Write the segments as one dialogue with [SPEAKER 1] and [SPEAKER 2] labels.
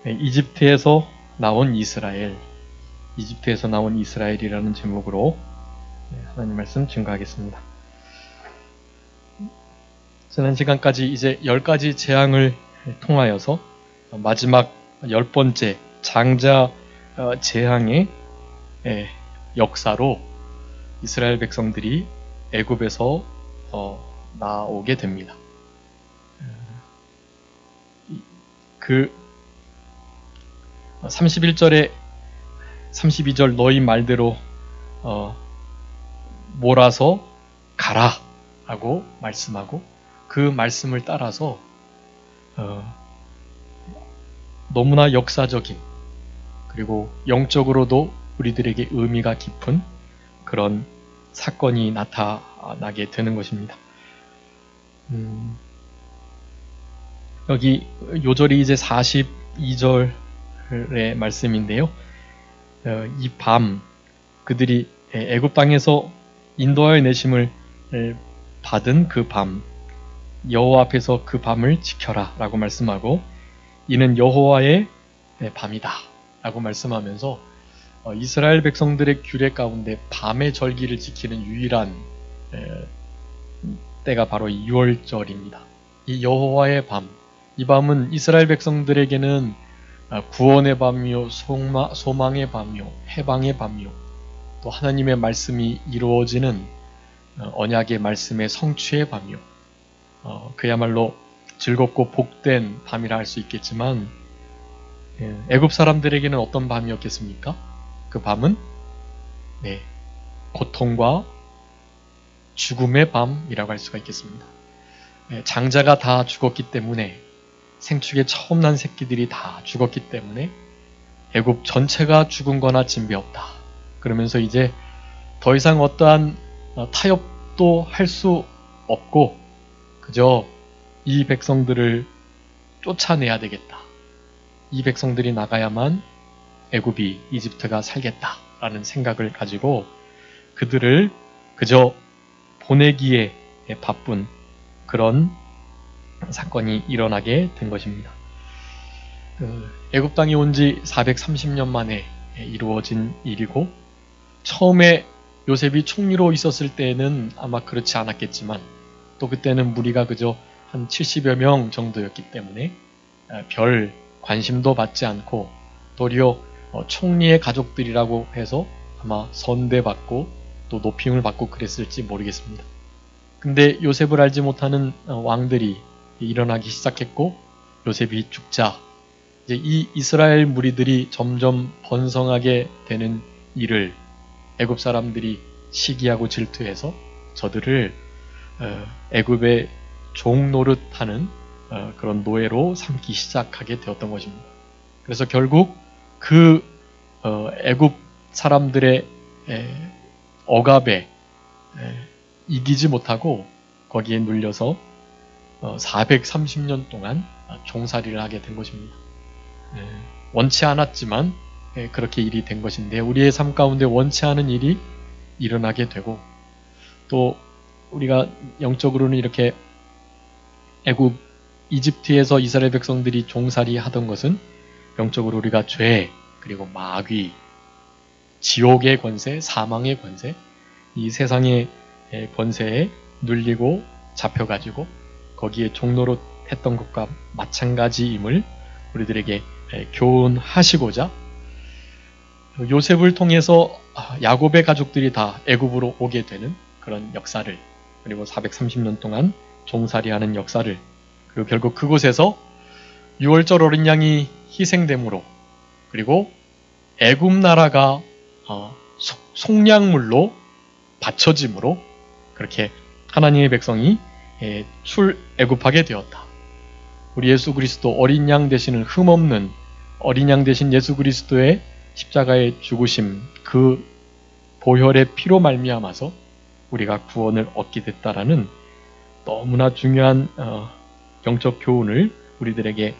[SPEAKER 1] 이집트에서 나온 이스라엘, 이집트에서 나온 이스라엘이라는 제목으로 하나님 말씀 증거하겠습니다. 지난 시간까지 이제 10가지 재앙을 통하여서 마지막 10번째 장자 재앙의 역사로 이스라엘 백성들이 애굽에서 나오게 됩니다. 그 31절에 32절 너희 말대로 몰아서 가라 라고 말씀하고, 그 말씀을 따라서 너무나 역사적인, 그리고 영적으로도 우리들에게 의미가 깊은 그런 사건이 나타나게 되는 것입니다. 여기 요절이 이제 42절의 말씀인데요. 이 밤 그들이 애굽 땅에서 인도하여 내심을 받은 그 밤, 여호와 앞에서 그 밤을 지켜라 라고 말씀하고, 이는 여호와의 밤이다 라고 말씀하면서 이스라엘 백성들의 규례 가운데 밤의 절기를 지키는 유일한 때가 바로 이 유월절입니다. 이 여호와의 밤, 이 밤은 이스라엘 백성들에게는 구원의 밤이요, 소망의 밤이요, 해방의 밤이요, 또 하나님의 말씀이 이루어지는 언약의 말씀의 성취의 밤이요, 그야말로 즐겁고 복된 밤이라 할 수 있겠지만, 애굽 사람들에게는 어떤 밤이었겠습니까? 그 밤은 고통과 죽음의 밤이라고 할 수가 있겠습니다. 장자가 다 죽었기 때문에, 생축에 처음 난 새끼들이 다 죽었기 때문에 애굽 전체가 죽은 거나 진배 없다. 그러면서 이제 더 이상 어떠한 타협도 할 수 없고 그저 이 백성들을 쫓아내야 되겠다. 이 백성들이 나가야만 애굽이, 이집트가 살겠다라는 생각을 가지고 그들을 그저 보내기에 바쁜 그런 사건이 일어나게 된 것입니다. 애굽 땅에 온 지 430년 만에 이루어진 일이고, 처음에 요셉이 총리로 있었을 때는 아마 그렇지 않았겠지만, 또 그때는 무리가 그저 한 70여 명 정도였기 때문에 별 관심도 받지 않고, 도리어 총리의 가족들이라고 해서 아마 선대받고 또 높임을 받고 그랬을지 모르겠습니다. 근데 요셉을 알지 못하는 왕들이 일어나기 시작했고, 요셉이 죽자 이제 이 이스라엘 무리들이 점점 번성하게 되는 일을 애굽 사람들이 시기하고 질투해서 저들을 애굽의 종 노릇하는 그런 노예로 삼기 시작하게 되었던 것입니다. 그래서 결국 그 애굽 사람들의 억압에 이기지 못하고 거기에 눌려서 430년 동안 종살이를 하게 된 것입니다. 원치 않았지만 그렇게 일이 된 것인데, 우리의 삶 가운데 원치 않은 일이 일어나게 되고, 또 우리가 영적으로는 이렇게 애굽, 이집트에서 이스라엘 백성들이 종살이 하던 것은 영적으로 우리가 죄, 그리고 마귀, 지옥의 권세, 사망의 권세, 이 세상의 권세에 눌리고 잡혀가지고 거기에 종노릇 했던 것과 마찬가지임을 우리들에게 교훈하시고자 요셉을 통해서 야곱의 가족들이 다 애굽으로 오게 되는 그런 역사를, 그리고 430년 동안 종살이하는 역사를, 그리고 결국 그곳에서 유월절 어린 양이 희생됨으로, 그리고 애굽 나라가 속량물로 바쳐짐으로 그렇게 하나님의 백성이 출애굽하게 되었다. 우리 예수 그리스도 어린 양 되시는, 흠없는 어린 양 되신 예수 그리스도의 십자가의 죽으심, 그 보혈의 피로 말미암아서 우리가 구원을 얻게 됐다라는 너무나 중요한 영적 교훈을 우리들에게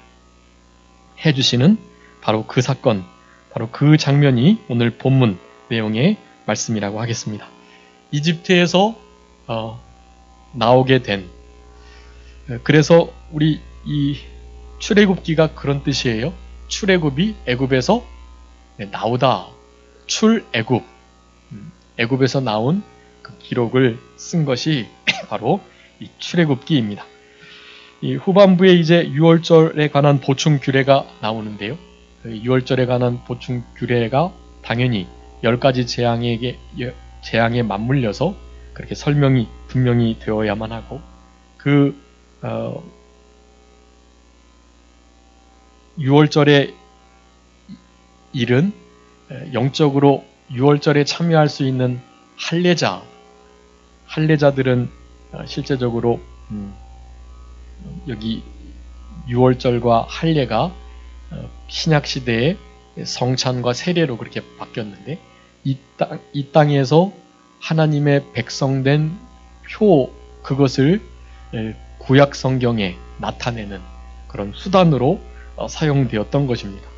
[SPEAKER 1] 해주시는 바로 그 사건, 바로 그 장면이 오늘 본문 내용의 말씀이라고 하겠습니다. 이집트에서 나오게 된, 그래서 우리 이 출애굽기가 그런 뜻이에요. 출애굽이 애굽에서 나오다. 출애굽. 애굽에서 나온 그 기록을 쓴 것이 바로 이 출애굽기입니다. 이 후반부에 이제 유월절에 관한 보충 규례가 나오는데요. 유월절에 관한 보충 규례가 당연히 10가지 재앙에 맞물려서 그렇게 설명이 분명히 되어야만 하고, 그 유월절의 일은 영적으로 유월절에 참여할 수 있는 할례자들은 실제적으로 여기 유월절과 할례가 신약 시대의 성찬과 세례로 그렇게 바뀌었는데, 이 땅에서 하나님의 백성된 표, 그것을 구약 성경에 나타내는 그런 수단으로 사용되었던 것입니다.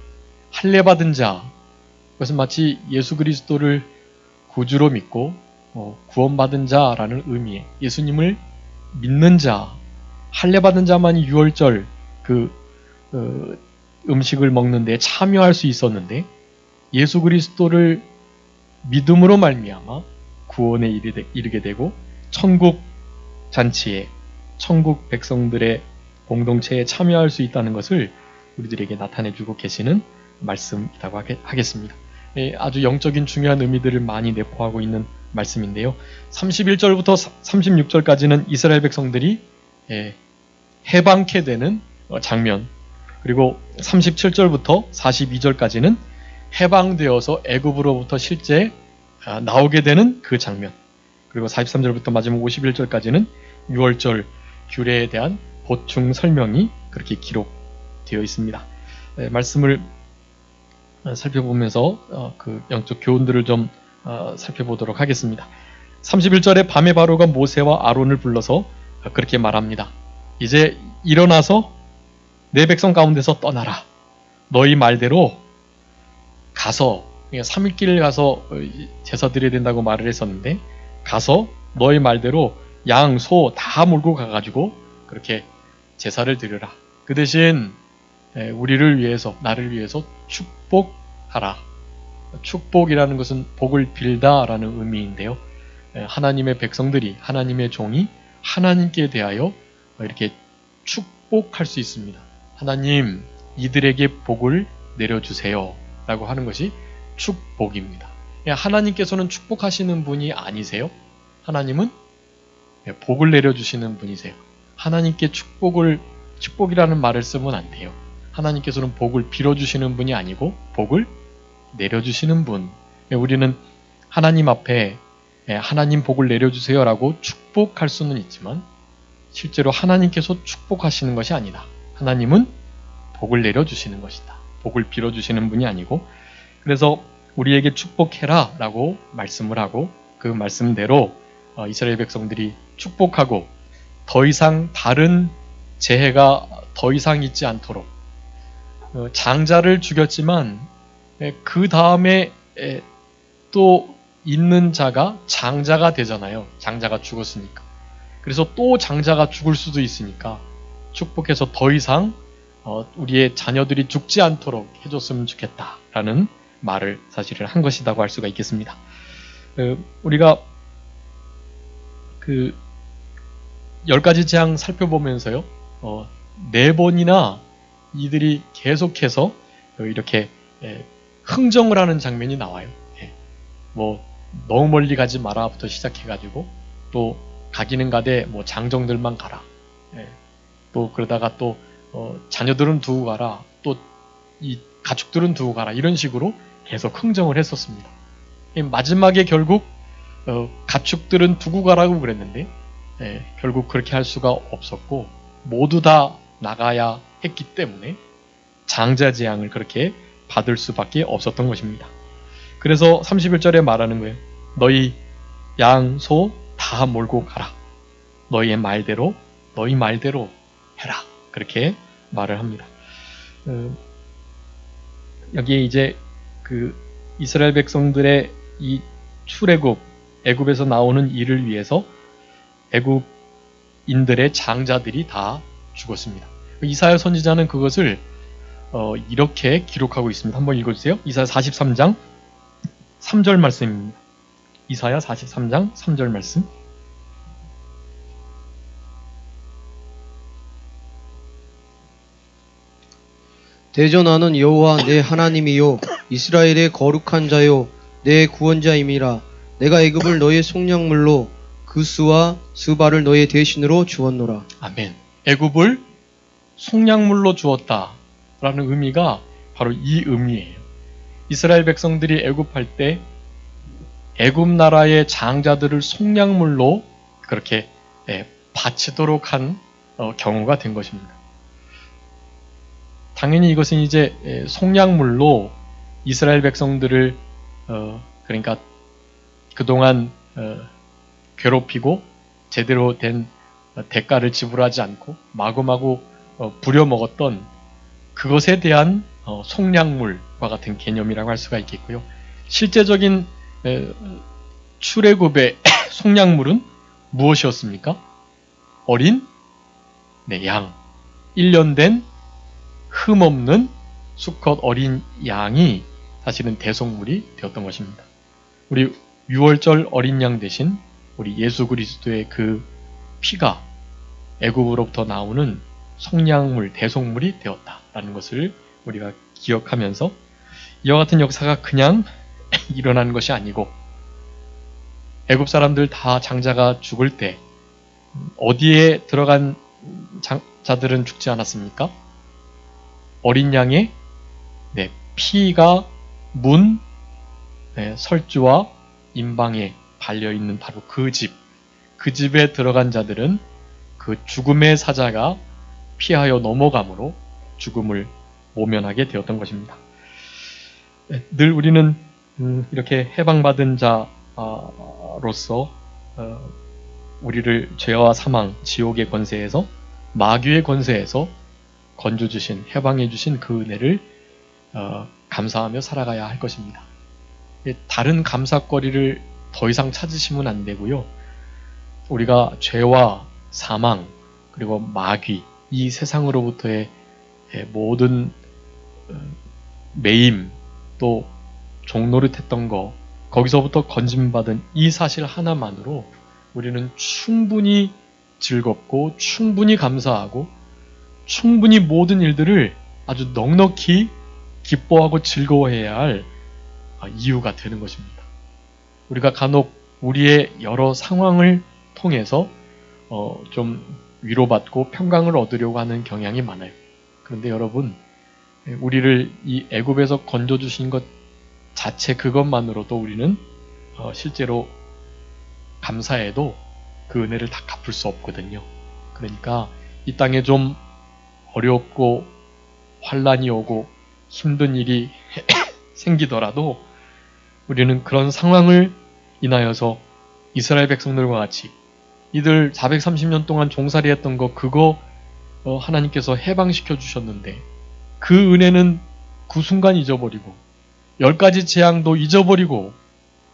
[SPEAKER 1] 할례 받은 자, 그것은 마치 예수 그리스도를 구주로 믿고 구원받은 자라는 의미에 예수님을 믿는 자, 할례 받은 자만이 유월절 음식을 먹는 데 참여할 수 있었는데, 예수 그리스도를 믿음으로 말미암아 구원에 이르게 되고 천국 잔치에, 천국 백성들의 공동체에 참여할 수 있다는 것을 우리들에게 나타내주고 계시는 말씀이라고 하겠습니다. 아주 영적인 중요한 의미들을 많이 내포하고 있는 말씀인데요. 31절부터 36절까지는 이스라엘 백성들이 해방케 되는 장면, 그리고 37절부터 42절까지는 해방되어서 애굽으로부터 실제 나오게 되는 그 장면, 그리고 43절부터 마지막 51절까지는 유월절 규례에 대한 보충 설명이 그렇게 기록되어 있습니다. 말씀을 살펴보면서 그 영적 교훈들을 좀 살펴보도록 하겠습니다. 31절에 밤에 바로가 모세와 아론을 불러서 그렇게 말합니다. 이제 일어나서 내 백성 가운데서 떠나라. 너희 말대로 가서, 3일길 가서 제사 드려야 된다고 말을 했었는데, 가서 너희 말대로 양, 소 다 몰고 가가지고 그렇게 제사를 드려라. 그 대신 우리를 위해서, 나를 위해서 축복하라. 축복이라는 것은 복을 빌다라는 의미인데요. 하나님의 백성들이, 하나님의 종이 하나님께 대하여 이렇게 축복할 수 있습니다. 하나님, 이들에게 복을 내려주세요 라고 하는 것이 축복입니다. 하나님께서는 축복하시는 분이 아니세요. 하나님은 복을 내려주시는 분이세요. 하나님께 축복이라는 말을 쓰면 안 돼요. 하나님께서는 복을 빌어주시는 분이 아니고 복을 내려주시는 분. 우리는 하나님 앞에 하나님 복을 내려주세요 라고 축복할 수는 있지만, 실제로 하나님께서 축복하시는 것이 아니다. 하나님은 복을 내려주시는 것이다. 복을 빌어주시는 분이 아니고, 그래서 우리에게 축복해라 라고 말씀을 하고, 그 말씀대로 이스라엘 백성들이 축복하고 더 이상 다른 재해가 더 이상 있지 않도록, 장자를 죽였지만 그 다음에 또 있는 자가 장자가 되잖아요. 장자가 죽었으니까. 그래서 또 장자가 죽을 수도 있으니까 축복해서 더 이상 우리의 자녀들이 죽지 않도록 해줬으면 좋겠다라는 말을 사실은 한 것이라고 할 수가 있겠습니다. 우리가 그 10가지 재앙 살펴보면서요, 4번이나 이들이 계속해서 이렇게 흥정을 하는 장면이 나와요. 뭐 너무 멀리 가지 마라부터 시작해가지고, 또 가기는 가되 뭐 장정들만 가라. 또 그러다가 또 자녀들은 두고 가라. 또 이 가축들은 두고 가라. 이런 식으로 계속 흥정을 했었습니다. 마지막에 결국 가축들은 두고 가라고 그랬는데, 결국 그렇게 할 수가 없었고 모두 다 나가야 했기 때문에 장자 재앙을 그렇게 받을 수밖에 없었던 것입니다. 그래서 31절에 말하는 거예요. 너희 양, 소 다 몰고 가라. 너희 말대로 해라. 그렇게 말을 합니다. 여기에 이제 그 이스라엘 백성들의 이 출애굽, 애굽에서 나오는 일을 위해서 애굽인들의 장자들이 다 죽었습니다. 이사야 선지자는 그것을 이렇게 기록하고 있습니다. 한번 읽어주세요. 이사야 43장 3절 말씀입니다. 이사야 43장 3절 말씀.
[SPEAKER 2] 대전하는 여호와 내 하나님이요 이스라엘의 거룩한 자요 내 구원자임이라. 내가 애굽을 너의 속량물로 그스와 스바를 너의 대신으로 주었노라.
[SPEAKER 1] 아멘. 애굽을 속량물로 주었다라는 의미가 바로 이 의미예요. 이스라엘 백성들이 애굽할 때 애굽 나라의 장자들을 속량물로 그렇게 바치도록 한 경우가 된 것입니다. 당연히 이것은 이제 속량물로 이스라엘 백성들을 그러니까 그동안 괴롭히고 제대로 된 대가를 지불하지 않고 마구마구 부려먹었던 그것에 대한 속량물과 같은 개념이라고 할 수가 있겠고요. 실제적인 출애굽의 속량물은 무엇이었습니까? 어린 양, 1년 된 흠없는 수컷 어린 양이 사실은 대속물이 되었던 것입니다. 우리 6월절 어린 양 대신 우리 예수 그리스도의 그 피가 애굽으로부터 나오는 속량물, 대속물이 되었다라는 것을 우리가 기억하면서 이와 같은 역사가 그냥 일어나는 것이 아니고 애굽 사람들 다 장자가 죽을 때 어디에 들어간 자들은 죽지 않았습니까? 어린 양의 피가 문, 설주와 임방에 발려있는 바로 그 집에 들어간 자들은 그 죽음의 사자가 피하여 넘어감으로 죽음을 모면하게 되었던 것입니다. 늘 우리는 이렇게 해방받은 자로서 우리를 죄와 사망, 지옥의 권세에서 마귀의 권세에서 건져주신, 해방해주신 그 은혜를 감사하며 살아가야 할 것입니다. 다른 감사거리를 더 이상 찾으시면 안 되고요. 우리가 죄와 사망 그리고 마귀 이 세상으로부터의 모든 매임 또 종노릇했던 거 거기서부터 건짐받은 이 사실 하나만으로 우리는 충분히 즐겁고 충분히 감사하고 충분히 모든 일들을 아주 넉넉히 기뻐하고 즐거워해야 할 이유가 되는 것입니다. 우리가 간혹 우리의 여러 상황을 통해서 좀 위로받고 평강을 얻으려고 하는 경향이 많아요. 그런데 여러분, 우리를 이 애굽에서 건져주신 것 자체 그것만으로도 우리는 실제로 감사해도 그 은혜를 다 갚을 수 없거든요. 그러니까 이 땅에 좀 어렵고 환란이 오고 힘든 일이 생기더라도 우리는 그런 상황을 인하여서 이스라엘 백성들과 같이 이들 430년 동안 종살이 했던 거 그거 하나님께서 해방시켜 주셨는데 그 은혜는 그 순간 잊어버리고 10가지 재앙도 잊어버리고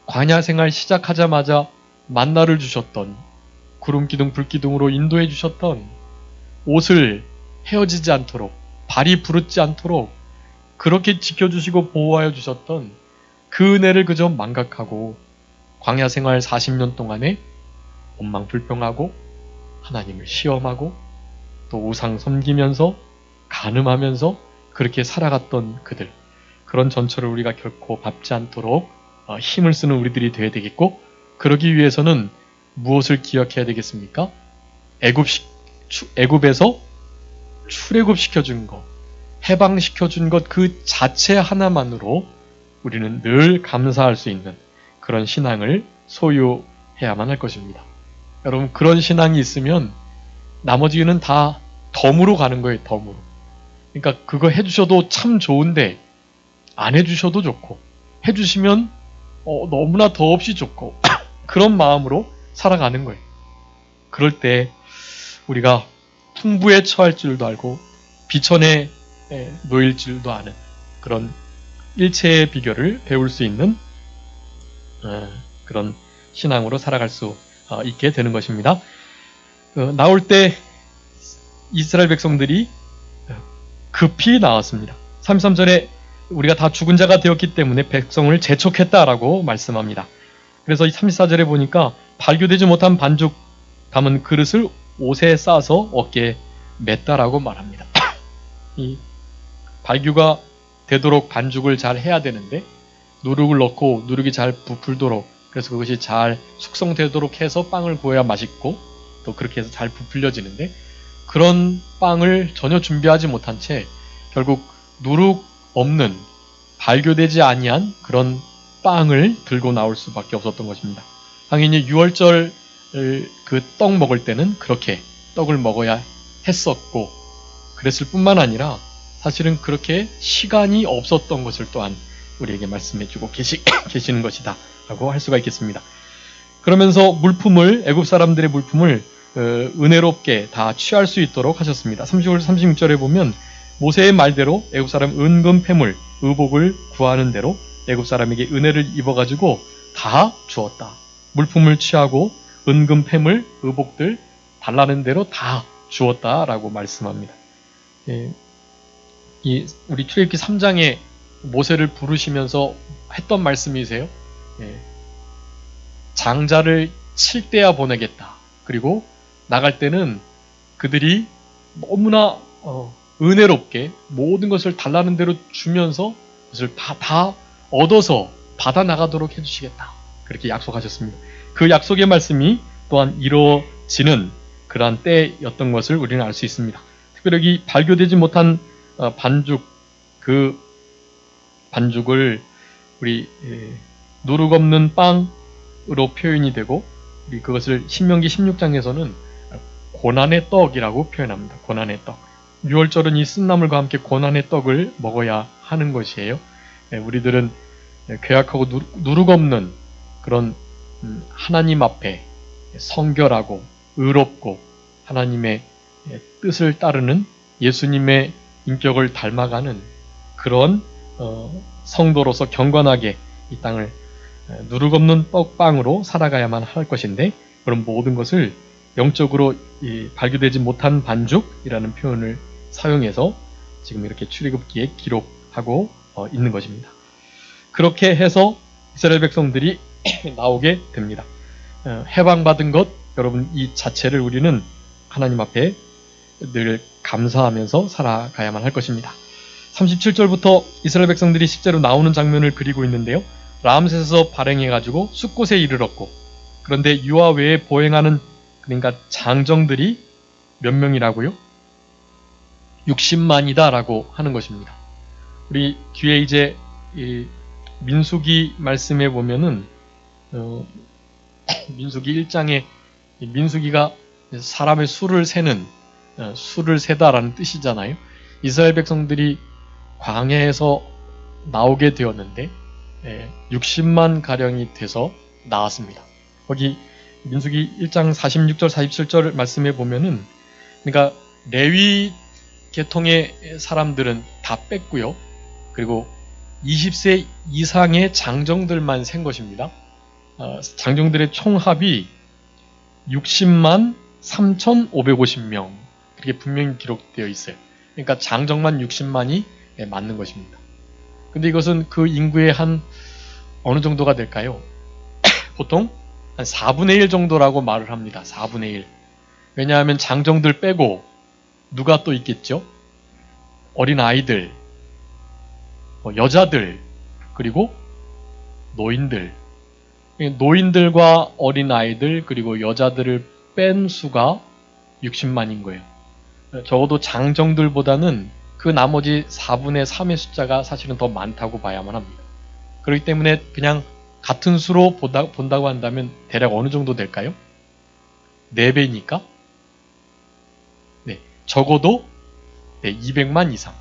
[SPEAKER 1] 광야 생활 시작하자마자 만나를 주셨던 구름기둥 불기둥으로 인도해 주셨던 옷을 헤어지지 않도록 발이 부르지 않도록 그렇게 지켜주시고 보호하여 주셨던 그 은혜를 그저 망각하고 광야 생활 40년 동안에 원망불평하고 하나님을 시험하고 또 우상 섬기면서 간음하면서 그렇게 살아갔던 그들 그런 전철을 우리가 결코 밟지 않도록 힘을 쓰는 우리들이 되어야 되겠고 그러기 위해서는 무엇을 기억해야 되겠습니까? 애굽에서 출애굽시켜준 것, 해방시켜준 것 그 자체 하나만으로 우리는 늘 감사할 수 있는 그런 신앙을 소유해야만 할 것입니다. 여러분 그런 신앙이 있으면 나머지는 다 덤으로 가는 거예요. 덤으로. 그러니까 그거 해주셔도 참 좋은데 안 해주셔도 좋고 해주시면 너무나 더없이 좋고 그런 마음으로 살아가는 거예요. 그럴 때 우리가 풍부에 처할 줄도 알고 비천에 놓일 줄도 아는 그런 일체의 비결을 배울 수 있는 그런 신앙으로 살아갈 수 있게 되는 것입니다. 나올 때 이스라엘 백성들이 급히 나왔습니다. 33절에 우리가 다 죽은 자가 되었기 때문에 백성을 재촉했다라고 말씀합니다. 그래서 이 34절에 보니까 발교되지 못한 반죽 담은 그릇을 옷에 싸서 어깨에 맸다라고 말합니다. 이 발교가 되도록 반죽을 잘 해야 되는데 누룩을 넣고 누룩이 잘 부풀도록, 그래서 그것이 잘 숙성되도록 해서 빵을 구워야 맛있고 또 그렇게 해서 잘 부풀려지는데, 그런 빵을 전혀 준비하지 못한 채 결국 누룩 없는 발교되지 아니한 그런 빵을 들고 나올 수밖에 없었던 것입니다. 당연히 6월절 그 떡 먹을 때는 그렇게 떡을 먹어야 했었고, 그랬을 뿐만 아니라 사실은 그렇게 시간이 없었던 것을 또한 우리에게 말씀해주고 계시는 것이다 라고 할 수가 있겠습니다. 그러면서 물품을, 애굽 사람들의 물품을 은혜롭게 다 취할 수 있도록 하셨습니다. 35절 36절에 보면 모세의 말대로 애굽 사람 은금 패물 의복을 구하는 대로 애굽 사람에게 은혜를 입어가지고 다 주었다. 물품을 취하고 은금 패물 의복들 달라는 대로 다 주었다라고 말씀합니다. 우리 출애굽기 3장에 모세를 부르시면서 했던 말씀이세요. 장자를 칠 때야 보내겠다. 그리고 나갈 때는 그들이 너무나 은혜롭게 모든 것을 달라는 대로 주면서 그것을 다 얻어서 받아 나가도록 해주시겠다. 그렇게 약속하셨습니다. 그 약속의 말씀이 또한 이루어지는 그러한 때였던 것을 우리는 알 수 있습니다. 특별히 발교되지 못한 반죽, 그 반죽을 우리 누룩 없는 빵으로 표현이 되고, 우리 그것을 신명기 16장에서는 고난의 떡이라고 표현합니다. 고난의 떡. 6월절은 이 쓴나물과 함께 고난의 떡을 먹어야 하는 것이에요. 우리들은 괴악하고 누룩 없는 그런 하나님 앞에 성결하고 의롭고 하나님의 뜻을 따르는 예수님의 인격을 닮아가는 그런 성도로서 경건하게 이 땅을 누룩 없는 떡빵으로 살아가야만 할 것인데, 그런 모든 것을 영적으로 발교되지 못한 반죽이라는 표현을 사용해서 지금 이렇게 출애굽기에 기록하고 있는 것입니다. 그렇게 해서 이스라엘 백성들이 나오게 됩니다. 해방받은 것, 여러분 이 자체를 우리는 하나님 앞에 늘 감사하면서 살아가야만 할 것입니다. 37절부터 이스라엘 백성들이 실제로 나오는 장면을 그리고 있는데요. 람셋에서 발행해가지고 숫곳에 이르렀고, 그런데 유아 외에 보행하는, 그러니까 장정들이 몇 명이라고요? 60만이다 라고 하는 것입니다. 우리 뒤에 이제 민수기 말씀에 보면은 민수기 1장에 민수기가 사람의 수를 세는, 수를 세다라는 뜻이잖아요. 이스라엘 백성들이 광야에서 나오게 되었는데 60만 가량이 돼서 나왔습니다. 거기 민수기 1장 46절 47절 말씀에 보면은, 그러니까 레위 계통의 사람들은 다 뺐고요. 그리고 20세 이상의 장정들만 센 것입니다. 장정들의 총합이 60만 3,550명, 그렇게 분명히 기록되어 있어요. 그러니까 장정만 60만이 맞는 것입니다. 근데 이것은 그 인구의 한 어느 정도가 될까요? 보통 한 4분의 1 정도라고 말을 합니다. 4분의 1. 왜냐하면 장정들 빼고 누가 또 있겠죠? 어린 아이들, 여자들, 그리고 노인들. 노인들과 어린 아이들 그리고 여자들을 뺀 수가 60만인 거예요. 적어도 장정들보다는 그 나머지 4분의 3의 숫자가 사실은 더 많다고 봐야만 합니다. 그렇기 때문에 그냥 같은 수로 본다고 한다면 대략 어느 정도 될까요? 4배니까? 네, 적어도 200만 이상.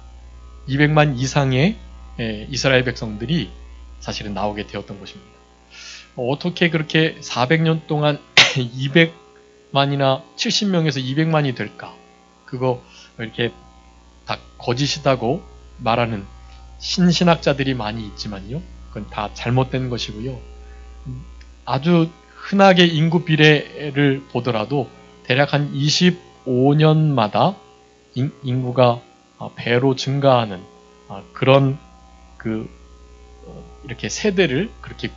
[SPEAKER 1] 200만 이상의 이스라엘 백성들이 사실은 나오게 되었던 것입니다. 어떻게 그렇게 400년 동안 200만이나 70명에서 200만이 될까? 그거 이렇게 다 거짓이다고 말하는 신신학자들이 많이 있지만요. 그건 다 잘못된 것이고요. 아주 흔하게 인구 비례를 보더라도 대략 한 25년마다 인구가 배로 증가하는 그런 이렇게 세대를 그렇게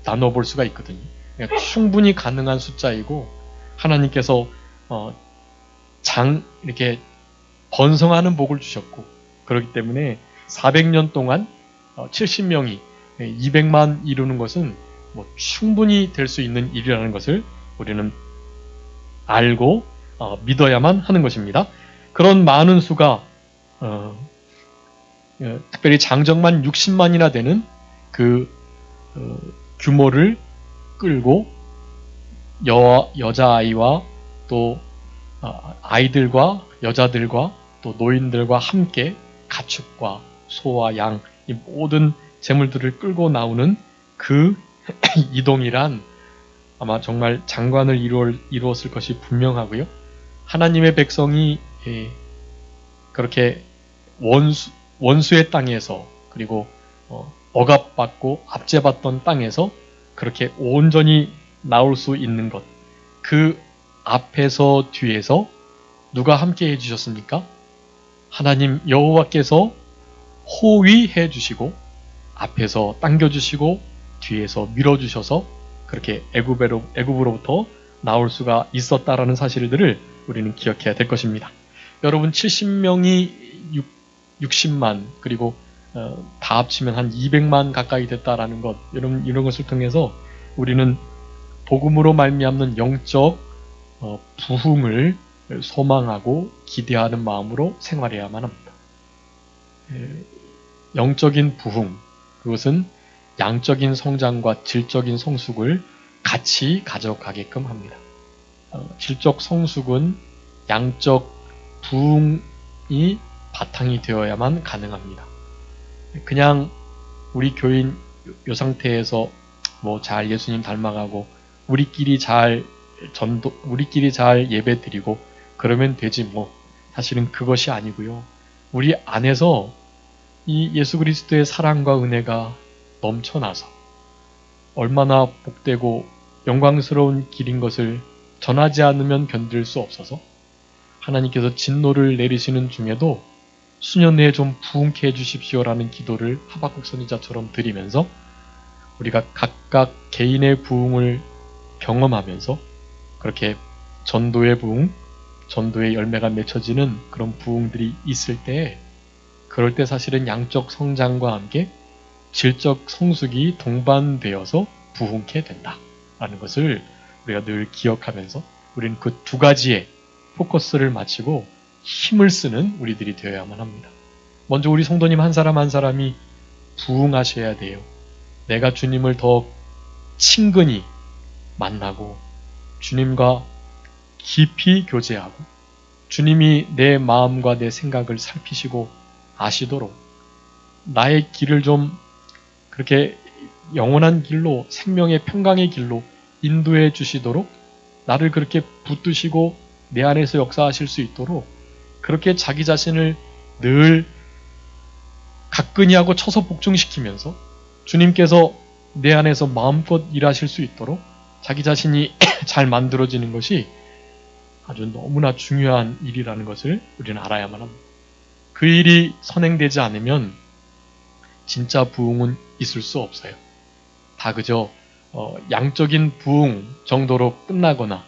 [SPEAKER 1] 나눠볼 수가 있거든요. 그러니까 충분히 가능한 숫자이고 하나님께서 이렇게 번성하는 복을 주셨고 그렇기 때문에 400년 동안 70명이 200만 이루는 것은 충분히 될 수 있는 일이라는 것을 우리는 알고 믿어야만 하는 것입니다. 그런 많은 수가 특별히 장정만 60만이나 되는 규모를 끌고 여자아이와 또 아이들과 여자들과 또 노인들과 함께 가축과 소와 양, 이 모든 재물들을 끌고 나오는 그 이동이란 아마 정말 장관을 이루었을 것이 분명하고요. 하나님의 백성이 그렇게 원수의 땅에서 그리고 억압받고 압제받던 땅에서 그렇게 온전히 나올 수 있는 것, 그 앞에서 뒤에서 누가 함께 해주셨습니까? 하나님 여호와께서 호위해 주시고 앞에서 당겨주시고 뒤에서 밀어주셔서 그렇게 애굽으로부터 나올 수가 있었다라는 사실들을 우리는 기억해야 될 것입니다. 여러분 70명이 60만 그리고 다 합치면 한 200만 가까이 됐다라는 것, 이런 것을 통해서 우리는 복음으로 말미암는 영적 부흥을 소망하고 기대하는 마음으로 생활해야만 합니다. 영적인 부흥, 그것은 양적인 성장과 질적인 성숙을 같이 가져가게끔 합니다. 질적 성숙은 양적 부흥이 바탕이 되어야만 가능합니다. 그냥 우리 교인 요 상태에서 잘 예수님 닮아가고 우리끼리 잘 예배 드리고 그러면 되지 사실은 그것이 아니고요. 우리 안에서 이 예수 그리스도의 사랑과 은혜가 넘쳐나서 얼마나 복되고 영광스러운 길인 것을 전하지 않으면 견딜 수 없어서 하나님께서 진노를 내리시는 중에도 수년 내에 좀 부흥케 해주십시오라는 기도를 하박국 선지자처럼 드리면서 우리가 각각 개인의 부흥을 경험하면서 그렇게 전도의 부흥, 전도의 열매가 맺혀지는 그런 부흥들이 있을 때 그럴 때 사실은 양적 성장과 함께 질적 성숙이 동반되어서 부흥케 된다라는 것을 우리가 늘 기억하면서 우리는 그 두 가지에 포커스를 맞추고 힘을 쓰는 우리들이 되어야만 합니다. 먼저 우리 성도님 한 사람 한 사람이 부흥하셔야 돼요. 내가 주님을 더 친근히 만나고 주님과 깊이 교제하고 주님이 내 마음과 내 생각을 살피시고 아시도록 나의 길을 좀 그렇게 영원한 길로 생명의 평강의 길로 인도해 주시도록 나를 그렇게 붙드시고 내 안에서 역사하실 수 있도록 그렇게 자기 자신을 늘 가끈히하고 쳐서 복종시키면서 주님께서 내 안에서 마음껏 일하실 수 있도록 자기 자신이 잘 만들어지는 것이 아주 너무나 중요한 일이라는 것을 우리는 알아야만 합니다. 그 일이 선행되지 않으면 진짜 부흥은 있을 수 없어요. 다 그저 양적인 부흥 정도로 끝나거나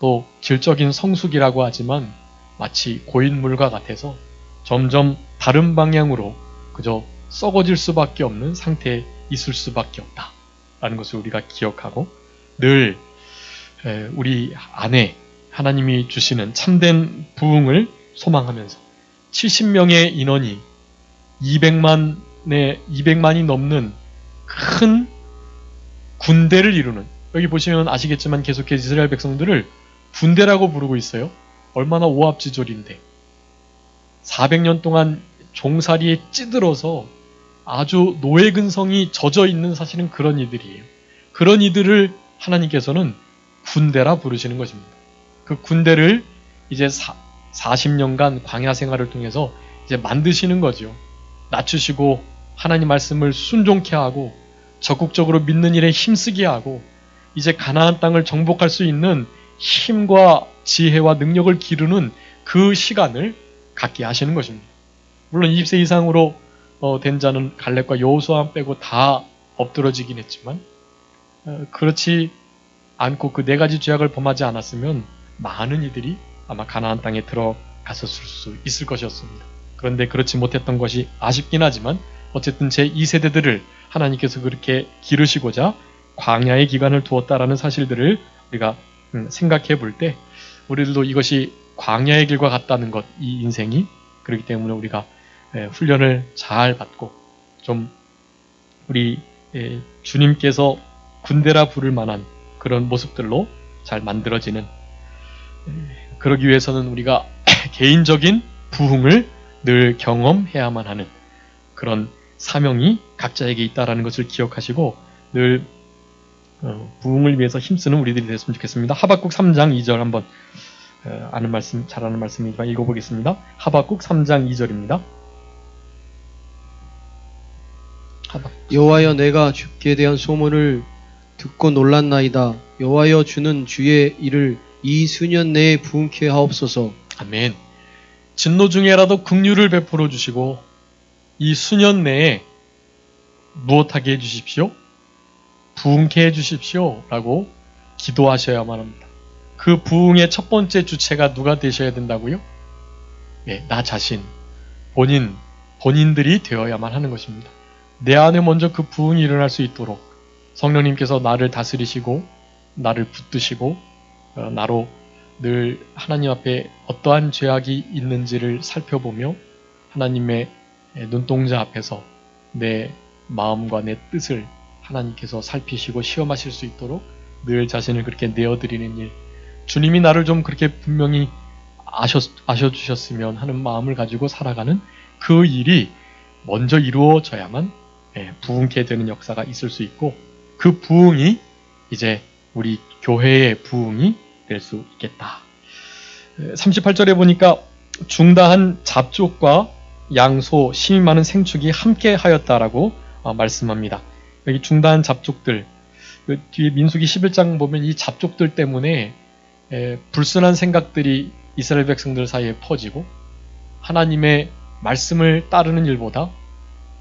[SPEAKER 1] 또 질적인 성숙이라고 하지만 마치 고인물과 같아서 점점 다른 방향으로 그저 썩어질 수밖에 없는 상태에 있을 수밖에 없다라는 것을 우리가 기억하고 늘 우리 안에 하나님이 주시는 참된 부흥을 소망하면서 70명의 인원이 200만이 넘는 큰 군대를 이루는, 여기 보시면 아시겠지만 계속해서 이스라엘 백성들을 군대라고 부르고 있어요. 얼마나 오합지졸인데 400년 동안 종살이에 찌들어서 아주 노예근성이 젖어있는 사실은 그런 이들이에요. 그런 이들을 하나님께서는 군대라 부르시는 것입니다. 그 군대를 이제 40년간 광야 생활을 통해서 이제 만드시는 거죠. 낮추시고 하나님 말씀을 순종케 하고 적극적으로 믿는 일에 힘쓰게 하고 이제 가나안 땅을 정복할 수 있는 힘과 지혜와 능력을 기르는 그 시간을 갖게 하시는 것입니다. 물론 20세 이상으로 된 자는 갈렙과 여호수아 빼고 다 엎드러지긴 했지만 그렇지 않고 그 네 가지 죄악을 범하지 않았으면 많은 이들이 아마 가나안 땅에 들어갔을 수 있을 것이었습니다. 그런데 그렇지 못했던 것이 아쉽긴 하지만 어쨌든 제2세대들을 하나님께서 그렇게 기르시고자 광야의 기간을 두었다라는 사실들을 우리가 생각해 볼 때 우리들도 이것이 광야의 길과 같다는 것, 이 인생이 그렇기 때문에 우리가 훈련을 잘 받고 좀 우리 주님께서 군대라 부를 만한 그런 모습들로 잘 만들어지는, 그러기 위해서는 우리가 개인적인 부흥을 늘 경험해야만 하는 그런 사명이 각자에게 있다라는 것을 기억하시고 늘 부흥을 위해서 힘쓰는 우리들이 됐으면 좋겠습니다. 하박국 3장 2절 한번 아는 말씀, 잘 아는 말씀이지만 읽어보겠습니다. 하박국 3장 2절입니다.
[SPEAKER 2] 여호와여, 내가 주께 대한 소문을 듣고 놀랐나이다. 여호와여, 주는 주의 일을 이 수년 내에 부흥케 하옵소서.
[SPEAKER 1] 아멘. 진노 중에라도 긍휼을 베풀어 주시고 이 수년 내에 무엇하게 해주십시오? 부흥케 해주십시오 라고 기도하셔야만 합니다. 그 부흥의 첫 번째 주체가 누가 되셔야 된다고요? 네, 나 자신, 본인들이 되어야만 하는 것입니다. 내 안에 먼저 그 부흥이 일어날 수 있도록 성령님께서 나를 다스리시고 나를 붙드시고 나로 늘 하나님 앞에 어떠한 죄악이 있는지를 살펴보며 하나님의 눈동자 앞에서 내 마음과 내 뜻을 하나님께서 살피시고 시험하실 수 있도록 늘 자신을 그렇게 내어드리는 일, 주님이 나를 좀 그렇게 분명히 아셔주셨으면 하는 마음을 가지고 살아가는 그 일이 먼저 이루어져야만 부흥케 되는 역사가 있을 수 있고, 그 부흥이 이제 우리 교회의 부흥이 될 수 있겠다. 38절에 보니까 중다한 잡족과 양소, 힘이 많은 생축이 함께 하였다라고 말씀합니다. 여기 중다한 잡족들, 뒤에 민수기 11장 보면 이 잡족들 때문에 불순한 생각들이 이스라엘 백성들 사이에 퍼지고 하나님의 말씀을 따르는 일보다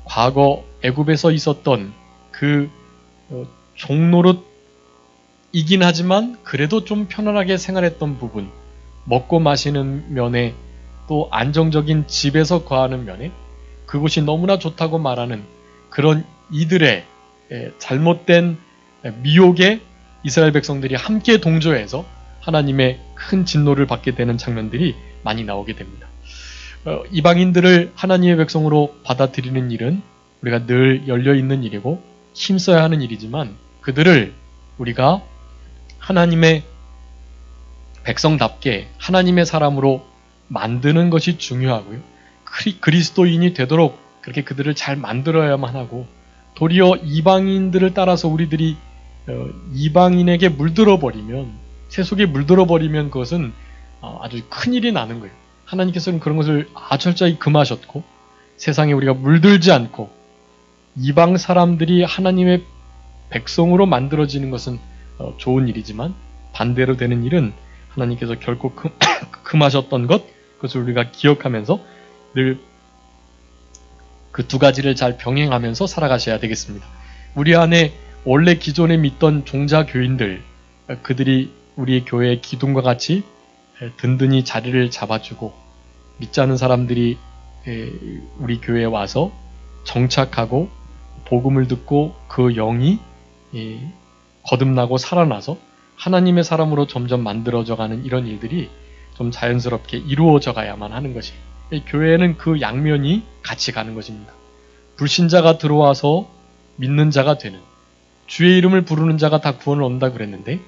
[SPEAKER 1] 과거 애굽에서 있었던 그 종노릇이긴 하지만 그래도 좀 편안하게 생활했던 부분, 먹고 마시는 면에 또 안정적인 집에서 거하는 면에 그곳이 너무나 좋다고 말하는 그런 이들의 잘못된 미혹에 이스라엘 백성들이 함께 동조해서 하나님의 큰 진노를 받게 되는 장면들이 많이 나오게 됩니다. 이방인들을 하나님의 백성으로 받아들이는 일은 우리가 늘 열려있는 일이고 힘써야 하는 일이지만 그들을 우리가 하나님의 백성답게 하나님의 사람으로 만드는 것이 중요하고요. 그리스도인이 되도록 그렇게 그들을 잘 만들어야만 하고, 도리어 이방인들을 따라서 우리들이 이방인에게 물들어버리면, 세속에 물들어버리면 그것은 아주 큰일이 나는 거예요. 하나님께서는 그런 것을 철저히 금하셨고, 세상에 우리가 물들지 않고 이방 사람들이 하나님의 백성으로 만들어지는 것은 좋은 일이지만 반대로 되는 일은 하나님께서 결코 금하셨던 것, 그것을 우리가 기억하면서 늘 그 두 가지를 잘 병행하면서 살아가셔야 되겠습니다. 우리 안에 원래 기존에 믿던 종자 교인들, 그들이 우리 교회의 기둥과 같이 든든히 자리를 잡아주고 믿지 않은 사람들이 우리 교회에 와서 정착하고 복음을 듣고 그 영이 거듭나고 살아나서 하나님의 사람으로 점점 만들어져가는 이런 일들이 좀 자연스럽게 이루어져 가야만 하는 것이, 교회에는 그 양면이 같이 가는 것입니다. 불신자가 들어와서 믿는 자가 되는, 주의 이름을 부르는 자가 다 구원을 얻는다 그랬는데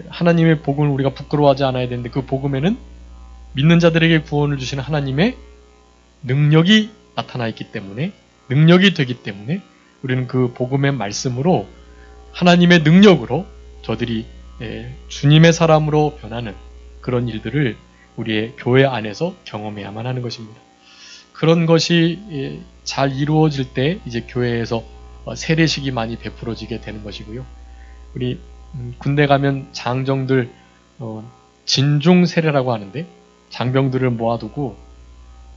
[SPEAKER 1] 하나님의 복음을 우리가 부끄러워하지 않아야 되는데, 그 복음에는 믿는 자들에게 구원을 주시는 하나님의 능력이 나타나 있기 때문에, 능력이 되기 때문에 우리는 그 복음의 말씀으로 하나님의 능력으로 저들이 주님의 사람으로 변하는 그런 일들을 우리의 교회 안에서 경험해야만 하는 것입니다. 그런 것이 잘 이루어질 때 이제 교회에서 세례식이 많이 베풀어지게 되는 것이고요. 우리 군대 가면 장정들 진중 세례라고 하는데, 장병들을 모아두고,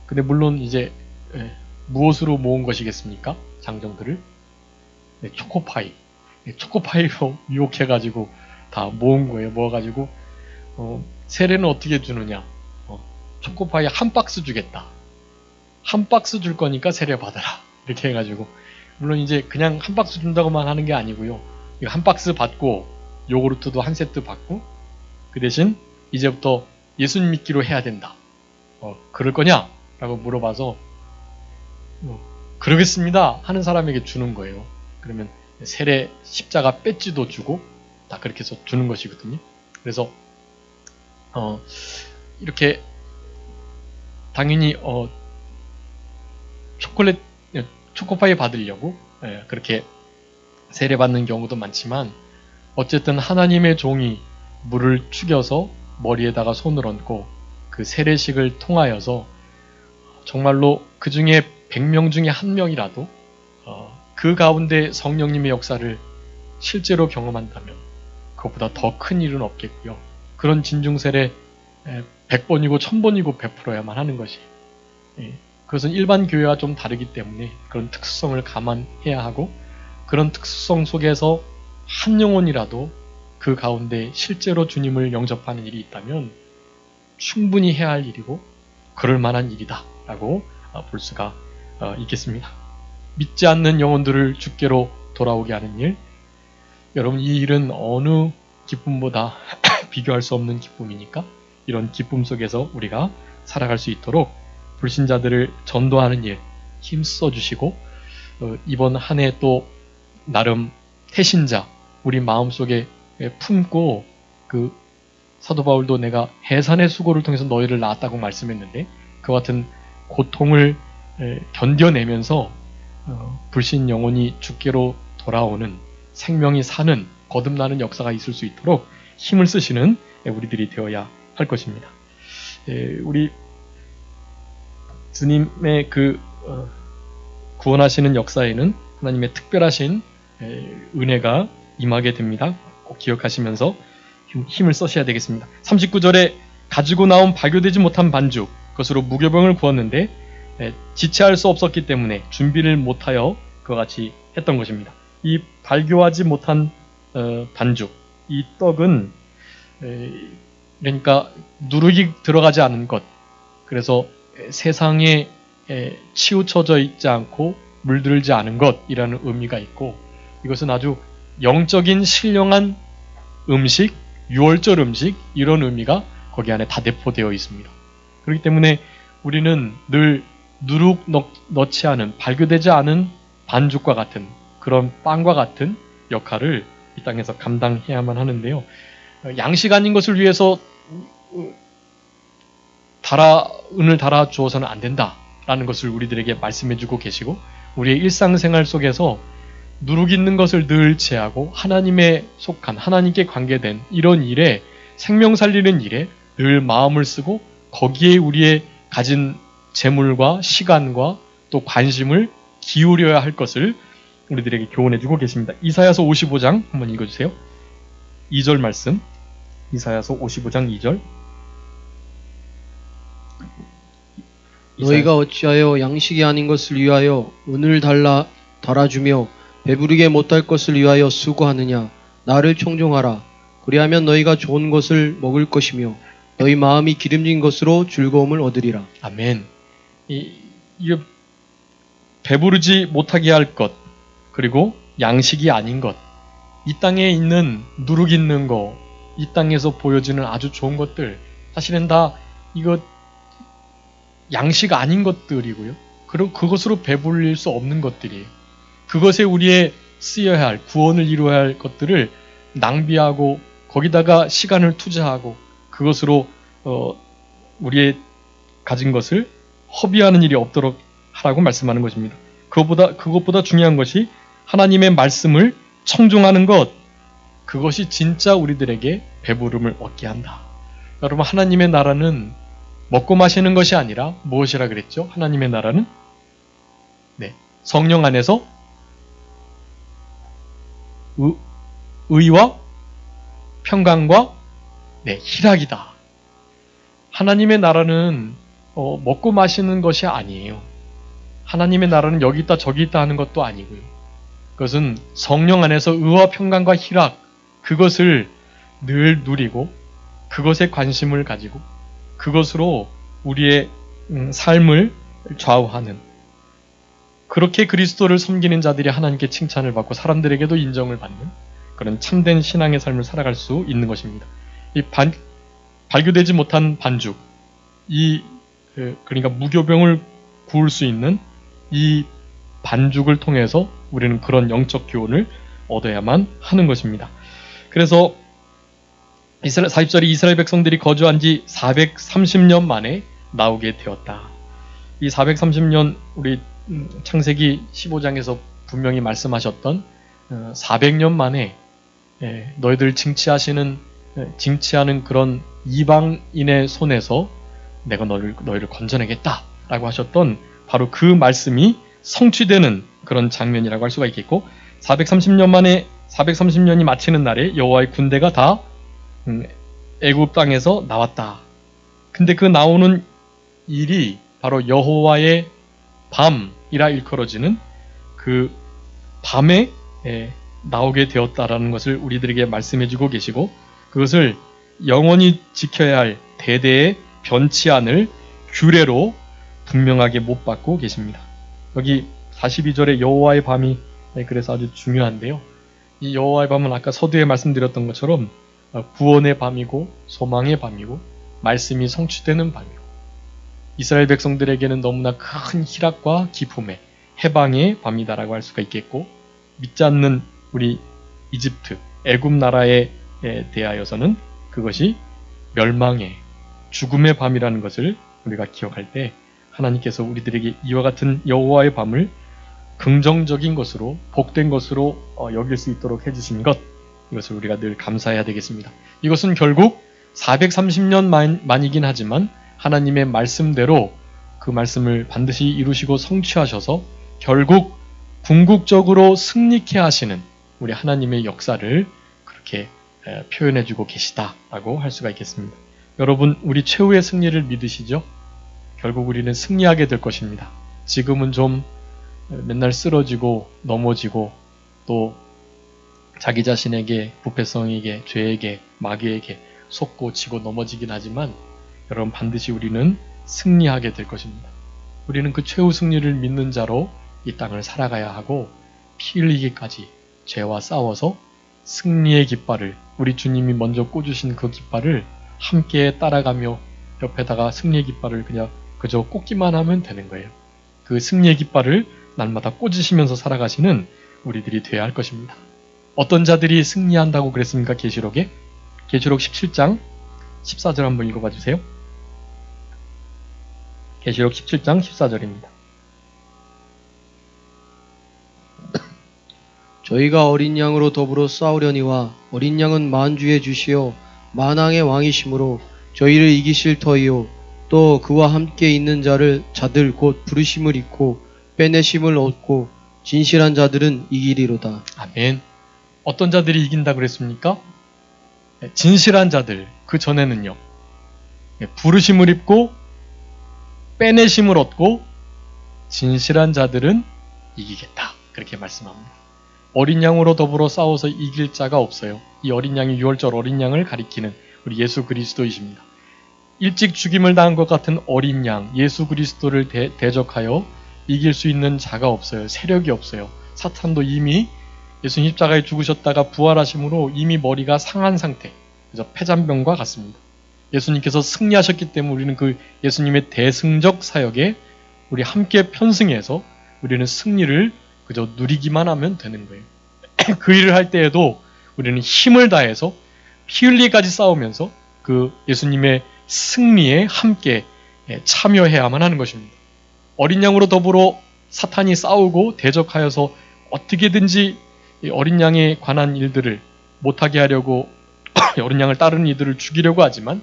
[SPEAKER 1] 근데 물론 이제 무엇으로 모은 것이겠습니까? 장정들을 초코파이, 초코파이로 유혹해가지고 다 모은 거예요. 모아가지고 세례는 어떻게 주느냐? 초코파이 한 박스 주겠다. 한 박스 줄 거니까 세례 받아라. 이렇게 해가지고 물론 이제 그냥 한 박스 준다고만 하는 게 아니고요. 이거 한 박스 받고 요구르트도 한 세트 받고 그 대신 이제부터 예수님 믿기로 해야 된다. 그럴 거냐? 라고 물어봐서 그러겠습니다 하는 사람에게 주는 거예요. 그러면 세례 십자가 배지도 주고 다 그렇게 해서 주는 것이거든요. 그래서 이렇게 당연히 초코파이 받으려고 그렇게 세례 받는 경우도 많지만 어쨌든 하나님의 종이 물을 축여서 머리에다가 손을 얹고 그 세례식을 통하여서 정말로 그 중에 100명 중에 한 명이라도 그 가운데 성령님의 역사를 실제로 경험한다면 그것보다 더 큰 일은 없겠고요. 그런 진중세례 100번이고 1000번이고 베풀어야만 하는 것이 그것은 일반 교회와 좀 다르기 때문에 그런 특수성을 감안해야 하고 그런 특수성 속에서 한 영혼이라도 그 가운데 실제로 주님을 영접하는 일이 있다면 충분히 해야 할 일이고 그럴 만한 일이다 라고 볼 수가 있겠습니다. 믿지 않는 영혼들을 주께로 돌아오게 하는 일, 여러분 이 일은 어느 기쁨보다 비교할 수 없는 기쁨이니까 이런 기쁨 속에서 우리가 살아갈 수 있도록 불신자들을 전도하는 일 힘써 주시고 이번 한 해 또 나름 태신자 우리 마음속에 품고 그 사도 바울도 내가 해산의 수고를 통해서 너희를 낳았다고 말씀했는데 그와 같은 고통을 견뎌내면서 불신 영혼이 주께로 돌아오는 생명이 사는 거듭나는 역사가 있을 수 있도록 힘을 쓰시는 우리들이 되어야 할 것입니다. 우리 주님의 그 구원하시는 역사에는 하나님의 특별하신 은혜가 임하게 됩니다. 꼭 기억하시면서 힘을 써셔야 되겠습니다. 39절에 가지고 나온 발교되지 못한 반죽 그것으로 무교병을 구웠는데 지체할 수 없었기 때문에 준비를 못하여 그와 같이 했던 것입니다. 이 발교하지 못한 반죽 이 떡은 그러니까 누룩이 들어가지 않은 것 그래서 세상에 치우쳐져 있지 않고 물들지 않은 것이라는 의미가 있고 이것은 아주 영적인 신령한 음식, 유월절 음식 이런 의미가 거기 안에 다 내포되어 있습니다. 그렇기 때문에 우리는 늘 누룩 넣지 않은 발교되지 않은 반죽과 같은 그런 빵과 같은 역할을 이 땅에서 감당해야만 하는데요. 양식 아닌 것을 위해서 은을 달아 주어서는 안 된다라는 것을 우리들에게 말씀해주고 계시고 우리의 일상생활 속에서 누룩 있는 것을 늘 제하고 하나님에 속한 하나님께 관계된 이런 일에 생명 살리는 일에 늘 마음을 쓰고 거기에 우리의 가진 재물과 시간과 또 관심을 기울여야 할 것을 우리들에게 교훈해주고 계십니다. 이사야서 55장 한번 읽어주세요. 2절 말씀 이사야서 55장 2절
[SPEAKER 2] 너희가 어찌하여 양식이 아닌 것을 위하여 은을 달아주며 배부르게 못할 것을 위하여 수고하느냐. 나를 청종하라. 그리하면 너희가 좋은 것을 먹을 것이며 너희 마음이 기름진 것으로 즐거움을 얻으리라.
[SPEAKER 1] 아멘. 이게 배부르지 못하게 할 것 그리고 양식이 아닌 것 이 땅에 있는 누룩 있는 거 이 땅에서 보여지는 아주 좋은 것들 사실은 다 이거 양식 아닌 것들이고요. 그리고 그것으로 배불릴 수 없는 것들이에요. 그것에 우리의 쓰여야 할 구원을 이루어야 할 것들을 낭비하고 거기다가 시간을 투자하고 그것으로 우리의 가진 것을 허비하는 일이 없도록 하라고 말씀하는 것입니다. 그것보다 중요한 것이 하나님의 말씀을 청종하는 것 그것이 진짜 우리들에게 배부름을 얻게 한다. 여러분 하나님의 나라는 먹고 마시는 것이 아니라 무엇이라 그랬죠? 하나님의 나라는 성령 안에서 의와 평강과 희락이다. 하나님의 나라는 먹고 마시는 것이 아니에요. 하나님의 나라는 여기 있다 저기 있다 하는 것도 아니고요. 그것은 성령 안에서 의와 평강과 희락, 그것을 늘 누리고 그것에 관심을 가지고 그것으로 우리의 삶을 좌우하는, 그렇게 그리스도를 섬기는 자들이 하나님께 칭찬을 받고 사람들에게도 인정을 받는 그런 참된 신앙의 삶을 살아갈 수 있는 것입니다. 이 발교되지 못한 반죽, 그러니까 무교병을 구울 수 있는 이 반죽을 통해서 우리는 그런 영적 교훈을 얻어야만 하는 것입니다. 그래서 40절에 이스라엘 백성들이 거주한 지 430년 만에 나오게 되었다. 이 430년, 우리 창세기 15장에서 분명히 말씀하셨던 400년 만에 너희들 징치하는 그런 이방인의 손에서 내가 너희를 건져내겠다 라고 하셨던 바로 그 말씀이 성취되는 그런 장면이라고 할 수가 있겠고, 430년 만에 430년이 마치는 날에 여호와의 군대가 다 애굽 땅에서 나왔다. 근데 그 나오는 일이 바로 여호와의 밤이라 일컬어지는 그 밤에 나오게 되었다라는 것을 우리들에게 말씀해주고 계시고, 그것을 영원히 지켜야 할 대대의 변치 않을 규례로 분명하게 못 받고 계십니다. 여기 42절에 여호와의 밤이 그래서 아주 중요한데요. 이 여호와의 밤은 아까 서두에 말씀드렸던 것처럼 구원의 밤이고 소망의 밤이고 말씀이 성취되는 밤이고, 이스라엘 백성들에게는 너무나 큰 희락과 기쁨의 해방의 밤이다라고 할 수가 있겠고, 믿지 않는 우리 이집트, 애굽 나라에 대하여서는 그것이 멸망의 죽음의 밤이라는 것을 우리가 기억할 때, 하나님께서 우리들에게 이와 같은 여호와의 밤을 긍정적인 것으로, 복된 것으로 여길 수 있도록 해주신 것, 이것을 우리가 늘 감사해야 되겠습니다. 이것은 결국 430년 만이긴 하지만 하나님의 말씀대로 그 말씀을 반드시 이루시고 성취하셔서 결국 궁극적으로 승리케 하시는 우리 하나님의 역사를 그렇게 표현해주고 계시다라고 할 수가 있겠습니다. 여러분, 우리 최후의 승리를 믿으시죠? 결국 우리는 승리하게 될 것입니다. 지금은 좀 맨날 쓰러지고 넘어지고 또 자기 자신에게, 부패성에게, 죄에게, 마귀에게 속고 지고 넘어지긴 하지만 여러분, 반드시 우리는 승리하게 될 것입니다. 우리는 그 최후 승리를 믿는 자로 이 땅을 살아가야 하고, 피 흘리기까지 죄와 싸워서 승리의 깃발을, 우리 주님이 먼저 꽂으신 그 깃발을 함께 따라가며 옆에다가 승리의 깃발을 그저 꽂기만 하면 되는 거예요. 그 승리의 깃발을 날마다 꽂으시면서 살아가시는 우리들이 되어야 할 것입니다. 어떤 자들이 승리한다고 그랬습니까? 계시록에? 계시록 17장 14절 한번 읽어봐 주세요. 계시록 17장 14절입니다.
[SPEAKER 2] 저희가 어린 양으로 더불어 싸우려니와 어린 양은 만주의 주시요 만왕의 왕이시므로 저희를 이기실 터이요 또 그와 함께 있는 자들 곧 부르심을 입고 빼내심을 얻고 진실한 자들은 이기리로다.
[SPEAKER 1] 아멘. 어떤 자들이 이긴다 그랬습니까? 진실한 자들, 그 전에는요, 부르심을 입고 빼내심을 얻고 진실한 자들은 이기겠다, 그렇게 말씀합니다. 어린 양으로 더불어 싸워서 이길 자가 없어요. 이 어린 양이 유월절 어린 양을 가리키는 우리 예수 그리스도이십니다. 일찍 죽임을 당한 것 같은 어린 양 예수 그리스도를 대적하여 이길 수 있는 자가 없어요. 세력이 없어요. 사탄도 이미 예수님 십자가에 죽으셨다가 부활하심으로 이미 머리가 상한 상태, 그래서 폐잔병과 같습니다. 예수님께서 승리하셨기 때문에 우리는 그 예수님의 대승적 사역에 우리 함께 편승해서 우리는 승리를 그저 누리기만 하면 되는 거예요. 그 일을 할 때에도 우리는 힘을 다해서 피 흘리기까지 싸우면서 그 예수님의 승리에 함께 참여해야만 하는 것입니다. 어린 양으로 더불어 사탄이 싸우고 대적하여서 어떻게든지 어린 양에 관한 일들을 못하게 하려고 어린 양을 따르는 이들을 죽이려고 하지만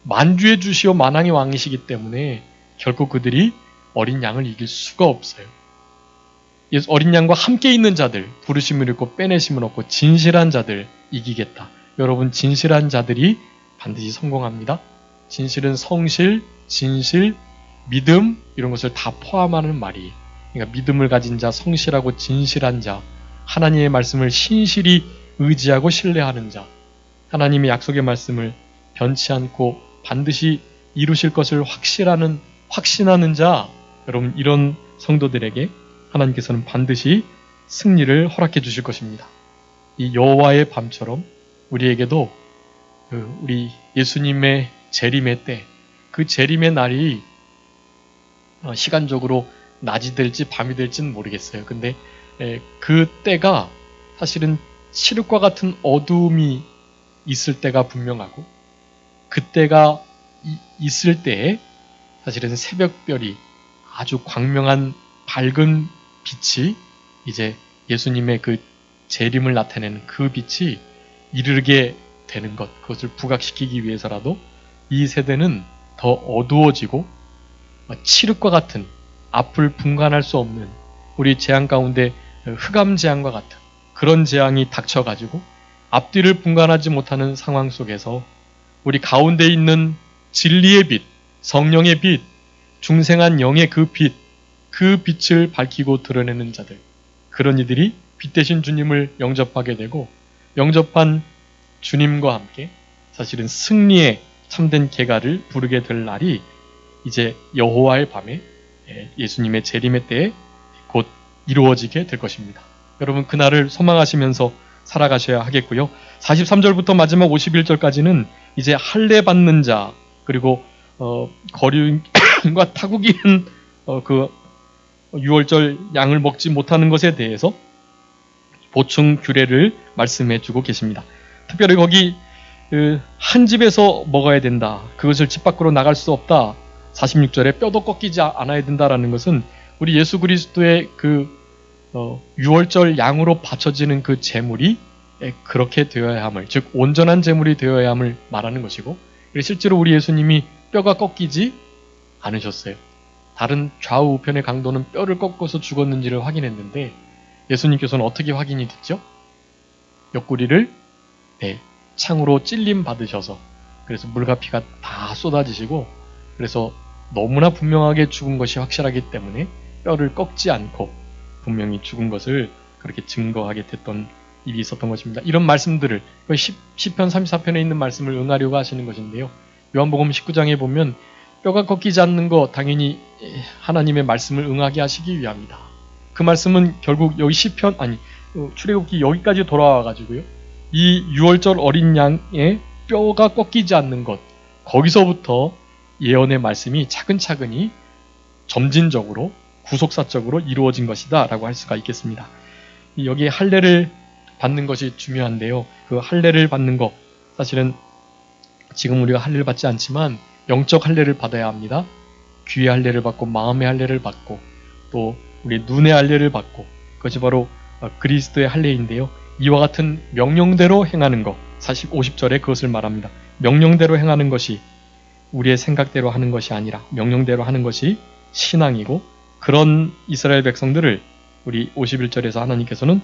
[SPEAKER 1] 만주의 주시오 만왕의 왕이시기 때문에 결국 그들이 어린 양을 이길 수가 없어요. 어린 양과 함께 있는 자들, 부르심을 입고 빼내심을 얻고 진실한 자들 이기겠다. 여러분, 진실한 자들이 반드시 성공합니다. 진실은 성실, 진실, 믿음 이런 것을 다 포함하는 말이에요. 그러니까 믿음을 가진 자, 성실하고 진실한 자, 하나님의 말씀을 신실히 의지하고 신뢰하는 자, 하나님의 약속의 말씀을 변치 않고 반드시 이루실 것을 확신하는 자, 여러분 이런 성도들에게 하나님께서는 반드시 승리를 허락해 주실 것입니다. 이 여호와의 밤처럼 우리에게도 우리 예수님의 재림의 때, 그 재림의 날이 시간적으로 낮이 될지 밤이 될지는 모르겠어요. 근데 그 때가 사실은 칠흑과 같은 어두움이 있을 때가 분명하고, 그때가 있을 때에 사실은 새벽별이 아주 광명한 밝은 빛이 이제 예수님의 그 재림을 나타내는 그 빛이 이르게 되는 것, 그것을 부각시키기 위해서라도 이 세대는 더 어두워지고 칠흑과 같은 앞을 분간할 수 없는 우리 재앙 가운데 흑암 재앙과 같은 그런 재앙이 닥쳐가지고 앞뒤를 분간하지 못하는 상황 속에서 우리 가운데 있는 진리의 빛, 성령의 빛, 중생한 영의 그 빛, 그 빛을 밝히고 드러내는 자들, 그런 이들이 빛 대신 주님을 영접하게 되고, 영접한 주님과 함께 사실은 승리의 참된 계가를 부르게 될 날이 이제 여호와의 밤에 예수님의 재림의 때에 곧 이루어지게 될 것입니다. 여러분 그날을 소망하시면서 살아가셔야 하겠고요. 43절부터 마지막 51절까지는 이제 할례 받는 자, 그리고 거류인과 타국인 그 유월절 양을 먹지 못하는 것에 대해서 보충 규례를 말씀해 주고 계십니다. 특별히 거기 한 집에서 먹어야 된다, 그것을 집 밖으로 나갈 수 없다, 46절에 뼈도 꺾이지 않아야 된다라는 것은 우리 예수 그리스도의 그 유월절 양으로 바쳐지는 그 제물이 그렇게 되어야 함을, 즉 온전한 제물이 되어야 함을 말하는 것이고, 실제로 우리 예수님이 뼈가 꺾이지 않으셨어요. 다른 좌우 우편의 강도는 뼈를 꺾어서 죽었는지를 확인했는데 예수님께서는 어떻게 확인이 됐죠? 옆구리를 창으로 찔림 받으셔서, 그래서 물과 피가 다 쏟아지시고, 그래서 너무나 분명하게 죽은 것이 확실하기 때문에 뼈를 꺾지 않고 분명히 죽은 것을 그렇게 증거하게 됐던 일이 있었던 것입니다. 이런 말씀들을 시편 34편에 있는 말씀을 응하려고 하시는 것인데요. 요한복음 19장에 보면 뼈가 꺾이지 않는 거 당연히 하나님의 말씀을 응하게 하시기 위함이다. 그 말씀은 결국 여기 출애굽기 여기까지 돌아와 가지고요. 이 유월절 어린 양의 뼈가 꺾이지 않는 것, 거기서부터 예언의 말씀이 차근차근히 점진적으로 구속사적으로 이루어진 것이다 라고 할 수가 있겠습니다. 여기 할례를 받는 것이 중요한데요. 그 할례를 받는 것, 사실은 지금 우리가 할례를 받지 않지만 영적 할례를 받아야 합니다. 귀의 할례를 받고 마음의 할례를 받고 또 우리 눈의 할례를 받고, 그것이 바로 그리스도의 할례인데요. 이와 같은 명령대로 행하는 것, 50절에 그것을 말합니다. 명령대로 행하는 것이 우리의 생각대로 하는 것이 아니라 명령대로 하는 것이 신앙이고, 그런 이스라엘 백성들을 우리 51절에서 하나님께서는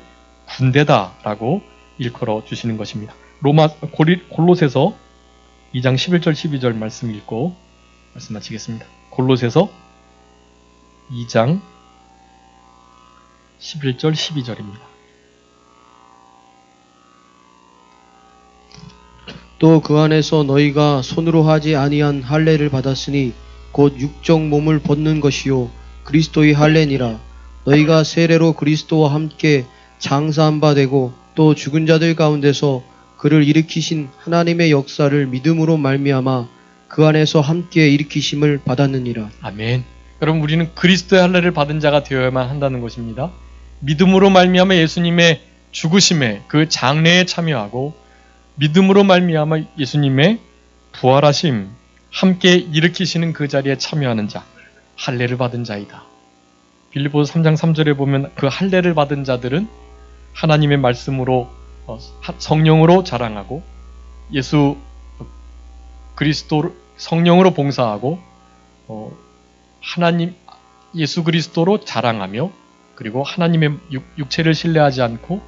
[SPEAKER 1] 군대다라고 일컬어 주시는 것입니다. 골로새서 2장 11절 12절 말씀 읽고 말씀 마치겠습니다. 골로새서 2장 11절 12절입니다.
[SPEAKER 2] 또 그 안에서 너희가 손으로 하지 아니한 할례를 받았으니 곧 육적 몸을 벗는 것이요 그리스도의 할례니라. 너희가 세례로 그리스도와 함께 장사한 바 되고 또 죽은 자들 가운데서 그를 일으키신 하나님의 역사를 믿음으로 말미암아 그 안에서 함께 일으키심을 받았느니라.
[SPEAKER 1] 아멘. 여러분 우리는 그리스도의 할례를 받은 자가 되어야만 한다는 것입니다. 믿음으로 말미암아 예수님의 죽으심에 그 장례에 참여하고, 믿음으로 말미암아 예수님의 부활하심, 함께 일으키시는 그 자리에 참여하는 자, 할례를 받은 자이다. 빌립보서 3장 3절에 보면 그 할례를 받은 자들은 하나님의 말씀으로 성령으로 자랑하고, 예수 그리스도 성령으로 봉사하고, 하나님 예수 그리스도로 자랑하며, 그리고 하나님의 육체를 신뢰하지 않고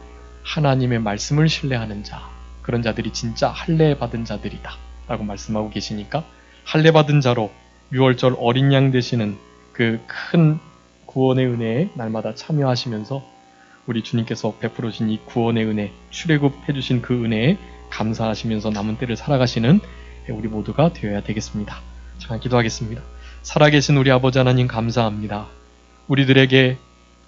[SPEAKER 1] 하나님의 말씀을 신뢰하는 자, 그런 자들이 진짜 할례 받은 자들이다 라고 말씀하고 계시니까, 할례 받은 자로 유월절 어린 양 되시는 그 큰 구원의 은혜에 날마다 참여하시면서 우리 주님께서 베풀어 주신 이 구원의 은혜, 출애굽해 주신 그 은혜에 감사하시면서 남은 때를 살아가시는 우리 모두가 되어야 되겠습니다. 잠깐 기도하겠습니다. 살아계신 우리 아버지 하나님 감사합니다. 우리들에게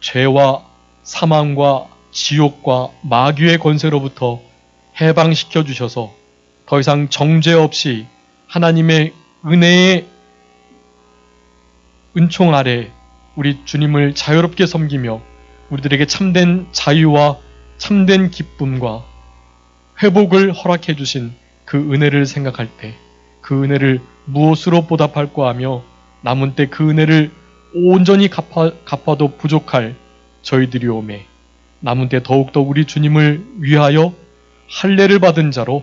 [SPEAKER 1] 죄와 사망과 지옥과 마귀의 권세로부터 해방시켜 주셔서 더 이상 정죄 없이 하나님의 은혜의 은총 아래 우리 주님을 자유롭게 섬기며 우리들에게 참된 자유와 참된 기쁨과 회복을 허락해 주신 그 은혜를 생각할 때 그 은혜를 무엇으로 보답할까 하며 남은 때 그 은혜를 온전히 갚아도 부족할 저희들이 오매 남은 때 더욱더 우리 주님을 위하여 할례를 받은 자로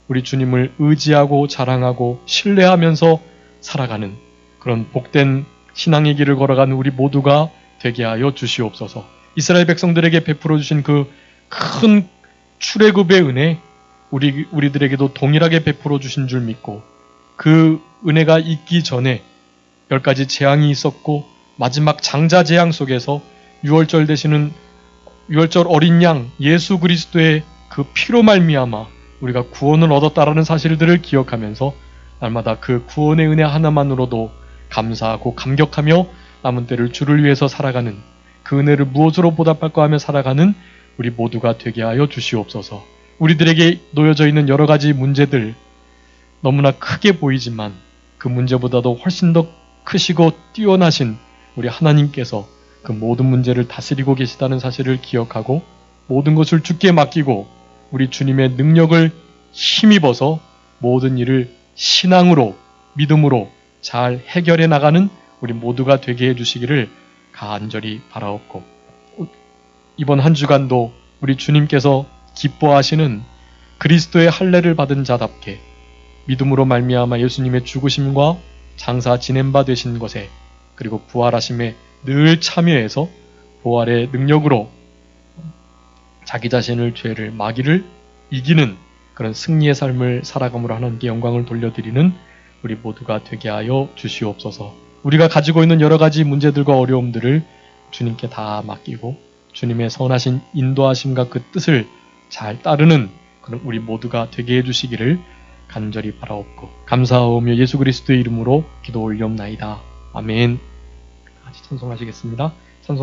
[SPEAKER 1] 우리 주님을 의지하고 자랑하고 신뢰하면서 살아가는 그런 복된 신앙의 길을 걸어간 우리 모두가 되게 하여 주시옵소서. 이스라엘 백성들에게 베풀어 주신 그 큰 출애굽의 은혜 우리들에게도 동일하게 베풀어 주신 줄 믿고 그 은혜가 있기 전에 10가지 재앙이 있었고 마지막 장자 재앙 속에서 유월절 되시는 유월절 어린 양 예수 그리스도의 그 피로 말미암아 우리가 구원을 얻었다라는 사실들을 기억하면서 날마다 그 구원의 은혜 하나만으로도 감사하고 감격하며 남은 때를 주를 위해서 살아가는 그 은혜를 무엇으로 보답할까 하며 살아가는 우리 모두가 되게 하여 주시옵소서. 우리들에게 놓여져 있는 여러 가지 문제들 너무나 크게 보이지만 그 문제보다도 훨씬 더 크시고 뛰어나신 우리 하나님께서 그 모든 문제를 다스리고 계시다는 사실을 기억하고 모든 것을 주께 맡기고 우리 주님의 능력을 힘입어서 모든 일을 신앙으로 믿음으로 잘 해결해 나가는 우리 모두가 되게 해주시기를 간절히 바라옵고 이번 한 주간도 우리 주님께서 기뻐하시는 그리스도의 할례를 받은 자답게 믿음으로 말미암아 예수님의 죽으심과 장사 지낸 바 되신 것에 그리고 부활하심에 늘 참여해서 부활의 능력으로 자기 자신을 죄를 마귀를 이기는 그런 승리의 삶을 살아감으로 하나님께 영광을 돌려드리는 우리 모두가 되게 하여 주시옵소서. 우리가 가지고 있는 여러 가지 문제들과 어려움들을 주님께 다 맡기고 주님의 선하신 인도하심과 그 뜻을 잘 따르는 그런 우리 모두가 되게 해주시기를 간절히 바라옵고 감사하오며 예수 그리스도의 이름으로 기도 올리옵나이다. 아멘. 같이 찬송하시겠습니다. 찬송